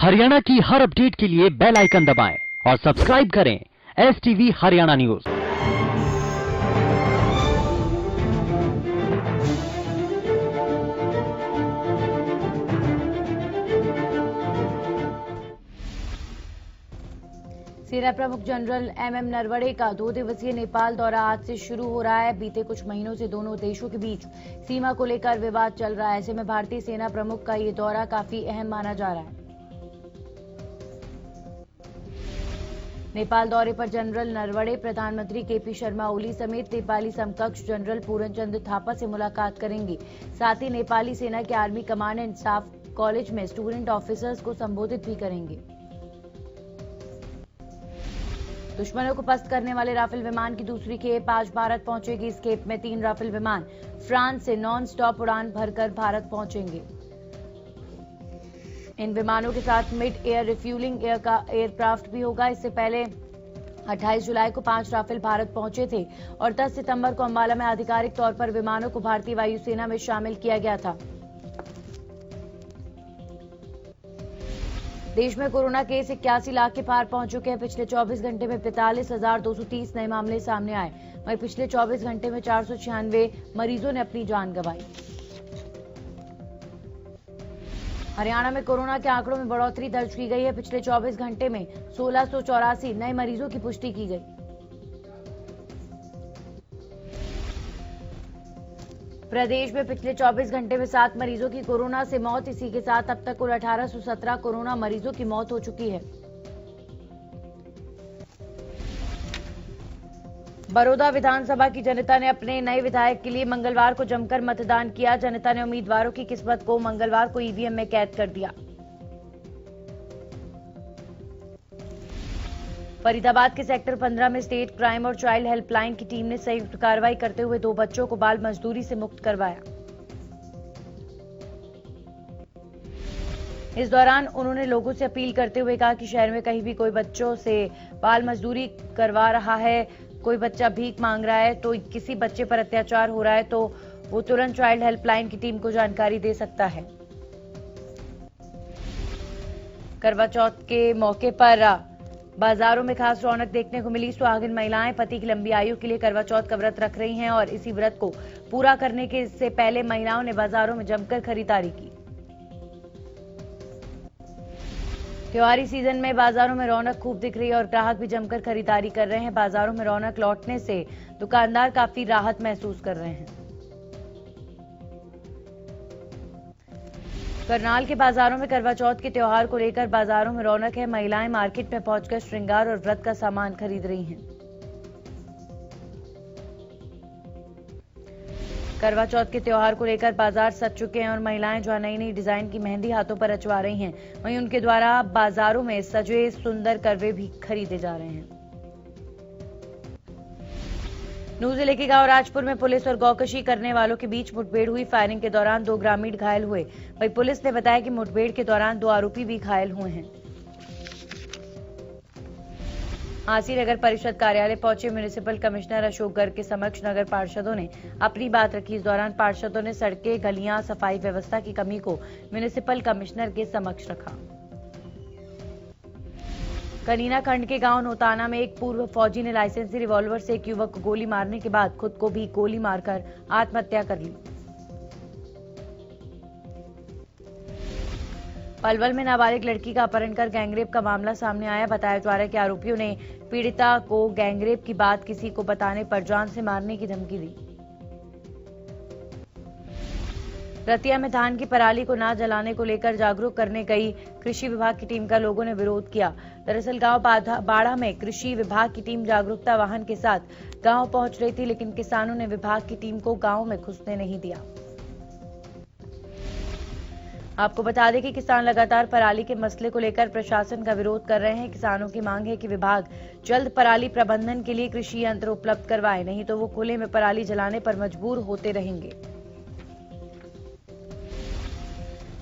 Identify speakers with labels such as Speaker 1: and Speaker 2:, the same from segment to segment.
Speaker 1: हरियाणा की हर अपडेट के लिए बेल आइकन दबाएं और सब्सक्राइब करें STV हरियाणा न्यूज।
Speaker 2: सेना प्रमुख जनरल MM नरवणे का 2 दिवसीय नेपाल दौरा आज से शुरू हो रहा है। बीते कुछ महीनों से दोनों देशों के बीच सीमा को लेकर विवाद चल रहा है। ऐसे में भारतीय सेना प्रमुख का ये दौरा काफी अहम माना जा रहा है। नेपाल दौरे पर जनरल नरवणे प्रधानमंत्री KP शर्मा ओली समेत नेपाली समकक्ष जनरल पूरनचंद्र थापा से मुलाकात करेंगे। साथ ही नेपाली सेना के army command and staff college में स्टूडेंट ऑफिसर्स को संबोधित भी करेंगे। दुश्मनों को पस्त करने वाले राफेल विमान की दूसरी खेप आज भारत पहुंचेगी। इस खेप में 3 राफेल विमान फ्रांस से नॉन स्टॉप उड़ान भरकर भारत पहुंचेंगे। इन विमानों के साथ मिड एयर रिफ्यूलिंग एयरक्राफ्ट भी होगा। इससे पहले 28 जुलाई को 5 राफेल भारत पहुंचे थे और 10 सितंबर को अंबाला में आधिकारिक तौर पर विमानों को भारतीय वायुसेना में शामिल किया गया था। देश में कोरोना केस 81 लाख के पार पहुंच चुके हैं। पिछले 24 घंटे में 45,230 नए मामले सामने आए। वहीं पिछले 24 घंटे में 496 मरीजों ने अपनी जान गंवाई। हरियाणा में कोरोना के आंकड़ों में बढ़ोतरी दर्ज की गई है। पिछले 24 घंटे में 1684 नए मरीजों की पुष्टि की गई। प्रदेश में पिछले 24 घंटे में 7 मरीजों की कोरोना से मौत। इसी के साथ अब तक कुल 1817 कोरोना मरीजों की मौत हो चुकी है। बड़ौदा विधानसभा की जनता ने अपने नए विधायक के लिए मंगलवार को जमकर मतदान किया। जनता ने उम्मीदवारों की किस्मत को मंगलवार को EVM में कैद कर दिया। फरीदाबाद के सेक्टर 15 में स्टेट क्राइम और चाइल्ड हेल्पलाइन की टीम ने संयुक्त कार्रवाई करते हुए 2 बच्चों को बाल मजदूरी से मुक्त करवाया। इस दौरान उन्होंने लोगों से अपील करते हुए कहा कि शहर में कहीं भी कोई बच्चों से बाल मजदूरी करवा रहा है, कोई बच्चा भीख मांग रहा है, तो किसी बच्चे पर अत्याचार हो रहा है तो वो तुरंत चाइल्ड हेल्पलाइन की टीम को जानकारी दे सकता है। करवा चौथ के मौके पर बाजारों में खास रौनक देखने को मिली। सुहागिन महिलाएं पति की लंबी आयु के लिए करवा चौथ का व्रत रख रही हैं और इसी व्रत को पूरा करने के से पहले महिलाओं ने बाजारों में जमकर खरीदारी की। त्योहारी सीजन में बाजारों में रौनक खूब दिख रही है और ग्राहक भी जमकर खरीदारी कर रहे हैं। बाजारों में रौनक लौटने से दुकानदार काफी राहत महसूस कर रहे हैं। करनाल के बाजारों में करवा चौथ के त्योहार को लेकर बाजारों में रौनक है। महिलाएं मार्केट में पहुंचकर श्रृंगार और व्रत का सामान खरीद रही हैं। करवा चौथ के त्योहार को लेकर बाजार सज चुके हैं और महिलाएं जो नई नई डिजाइन की मेहंदी हाथों पर रचवा रही हैं, वहीं उनके द्वारा बाजारों में सजे सुंदर करवे भी खरीदे जा रहे हैं। नूंह जिले के गांव राजपुर में पुलिस और गौकशी करने वालों के बीच मुठभेड़ हुई। फायरिंग के दौरान 2 ग्रामीण घायल हुए। वहीं पुलिस ने बताया कि मुठभेड़ के दौरान 2 आरोपी भी घायल हुए हैं। आसी नगर परिषद कार्यालय पहुंचे म्युनिसिपल कमिश्नर अशोक गर्ग के समक्ष नगर पार्षदों ने अपनी बात रखी। इस दौरान पार्षदों ने सड़कें, गलियां, सफाई व्यवस्था की कमी को म्युनिसिपल कमिश्नर के समक्ष रखा। कनीना खंड के गांव नोताना में एक पूर्व फौजी ने लाइसेंसी रिवॉल्वर से एक युवक को गोली मारने के बाद खुद को भी गोली मारकर आत्महत्या कर ली। पलवल में नाबालिग लड़की का अपहरण कर गैंगरेप का मामला सामने आया। बताया जा रहा है कि आरोपियों ने पीड़िता को गैंगरेप की बात किसी को बताने पर जान से मारने की धमकी दी। रतिया में धान की पराली को ना जलाने को लेकर जागरूक करने गई कृषि विभाग की टीम का लोगों ने विरोध किया। दरअसल गांव बाड़ा में कृषि विभाग की टीम जागरूकता वाहन के साथ गांव पहुंच रही थी, लेकिन किसानों ने विभाग की टीम को गांव में घुसने नहीं दिया। आपको बता दें कि किसान लगातार पराली के मसले को लेकर प्रशासन का विरोध कर रहे हैं। किसानों की मांग है कि विभाग जल्द पराली प्रबंधन के लिए कृषि यंत्र उपलब्ध करवाए, नहीं तो वो खुले में पराली जलाने पर मजबूर होते रहेंगे।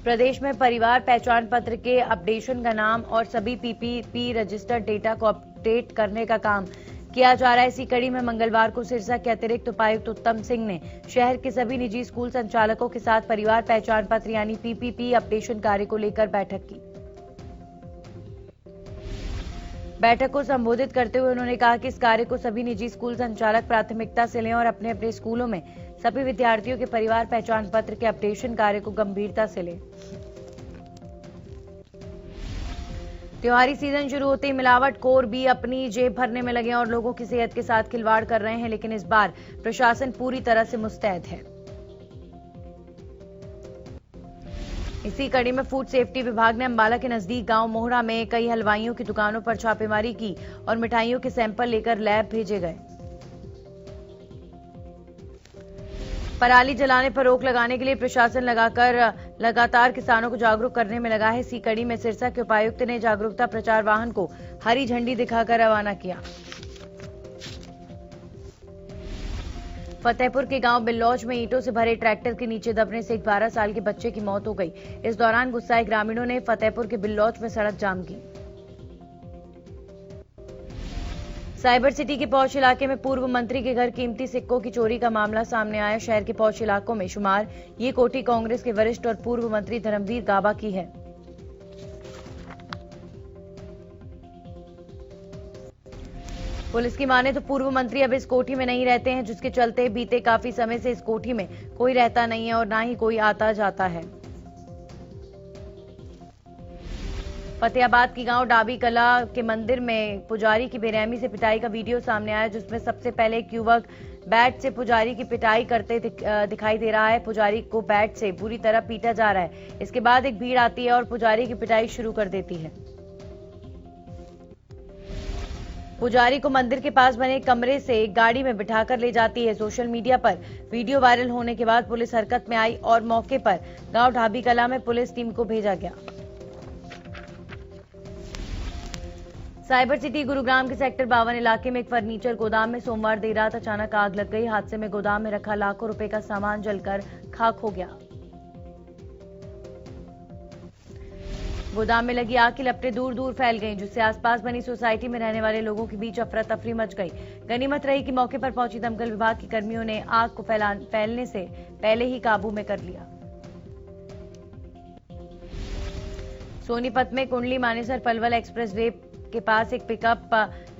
Speaker 2: प्रदेश में परिवार पहचान पत्र के अपडेशन का नाम और सभी PPP रजिस्टर्ड डेटा को अपडेट करने का काम किया जा रहा है। इसी कड़ी में मंगलवार को सिरसा के अतिरिक्त उपायुक्त उत्तम सिंह ने शहर के सभी निजी स्कूल संचालकों के साथ परिवार पहचान पत्र यानी PPP अपडेशन कार्य को लेकर बैठक की। बैठक को संबोधित करते हुए उन्होंने कहा कि इस कार्य को सभी निजी स्कूल संचालक प्राथमिकता से लें और अपने अपने स्कूलों में सभी विद्यार्थियों के परिवार पहचान पत्र के अपडेशन कार्य को गंभीरता से लें। त्योहारी सीजन शुरू होते ही मिलावटखोर भी अपनी जेब भरने में लगे और लोगों की सेहत के साथ खिलवाड़ कर रहे हैं, लेकिन इस बार प्रशासन पूरी तरह से मुस्तैद है। इसी कड़ी में फूड सेफ्टी विभाग ने अंबाला के नजदीक गांव मोहड़ा में कई हलवाइयों की दुकानों पर छापेमारी की और मिठाइयों के सैंपल लेकर लैब भेजे गए। पराली जलाने पर रोक लगाने के लिए प्रशासन लगातार किसानों को जागरूक करने में लगा है। इसी कड़ी में सिरसा के उपायुक्त ने जागरूकता प्रचार वाहन को हरी झंडी दिखाकर रवाना किया। फतेहपुर के गांव बिल्लौज में ईंटों से भरे ट्रैक्टर के नीचे दबने से एक 12 साल के बच्चे की मौत हो गई। इस दौरान गुस्साए ग्रामीणों ने फतेहपुर के बिल्लौज में सड़क जाम की। साइबर सिटी के पौष इलाके में पूर्व मंत्री के घर कीमती सिक्कों की चोरी का मामला सामने आया। शहर के पौष इलाकों में शुमार ये कोठी कांग्रेस के वरिष्ठ और पूर्व मंत्री धर्मवीर गाबा की है। पुलिस की माने तो पूर्व मंत्री अब इस कोठी में नहीं रहते हैं, जिसके चलते बीते काफी समय से इस कोठी में कोई रहता नहीं है और ना ही कोई आता जाता है। फतेहाबाद की गांव डाबी कला के मंदिर में पुजारी की बेरहमी से पिटाई का वीडियो सामने आया, जिसमें सबसे पहले एक युवक बैट से पुजारी की पिटाई करते दिखाई दे रहा है। पुजारी को बैट से बुरी तरह पीटा जा रहा है। इसके बाद एक भीड़ आती है और पुजारी की पिटाई शुरू कर देती है। पुजारी को मंदिर के पास बने कमरे से एक गाड़ी में बिठाकर ले जाती है। सोशल मीडिया पर वीडियो वायरल होने के बाद पुलिस हरकत में आई और मौके पर गांव ढाबी कला में पुलिस टीम को भेजा गया। साइबर सिटी गुरुग्राम के सेक्टर 52 इलाके में एक फर्नीचर गोदाम में सोमवार देर रात अचानक आग लग गई। हादसे में गोदाम में रखा लाखों रुपए का सामान जलकर खाक हो गया। गोदाम में लगी आग की लपटें दूर दूर फैल गईं, जिससे आसपास बनी सोसाइटी में रहने वाले लोगों के बीच अफरा तफरी मच गई। गनीमत रही कि मौके पर पहुंची दमकल विभाग के कर्मियों ने आग को फैलने से पहले ही काबू में कर लिया। सोनीपत में कुंडली मानेसर पलवल एक्सप्रेस वे के पास एक पिकअप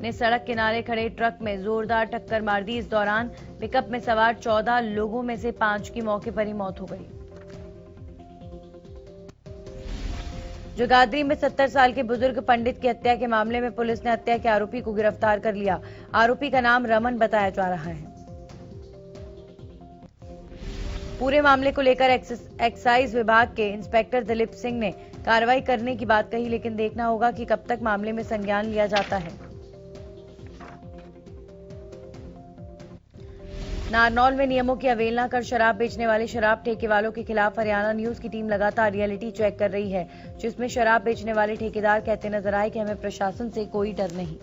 Speaker 2: ने सड़क किनारे खड़े ट्रक में जोरदार टक्कर मार दी। इस दौरान पिकअप में सवार 14 लोगों में से 5 की मौके पर ही मौत हो गई। जगाधरी में 70 साल के बुजुर्ग पंडित की हत्या के मामले में पुलिस ने हत्या के आरोपी को गिरफ्तार कर लिया। आरोपी का नाम रमन बताया जा रहा है। पूरे मामले को लेकर एक्साइज विभाग के इंस्पेक्टर दिलीप सिंह ने कार्रवाई करने की बात कही, लेकिन देखना होगा कि कब तक मामले में संज्ञान लिया जाता है। नारनौल में नियमों की अवहेलना कर शराब बेचने वाले शराब ठेके वालों के खिलाफ हरियाणा न्यूज की टीम लगातार रियलिटी चेक कर रही है, जिसमें शराब बेचने वाले ठेकेदार कहते नजर आए कि हमें प्रशासन से कोई डर नहीं।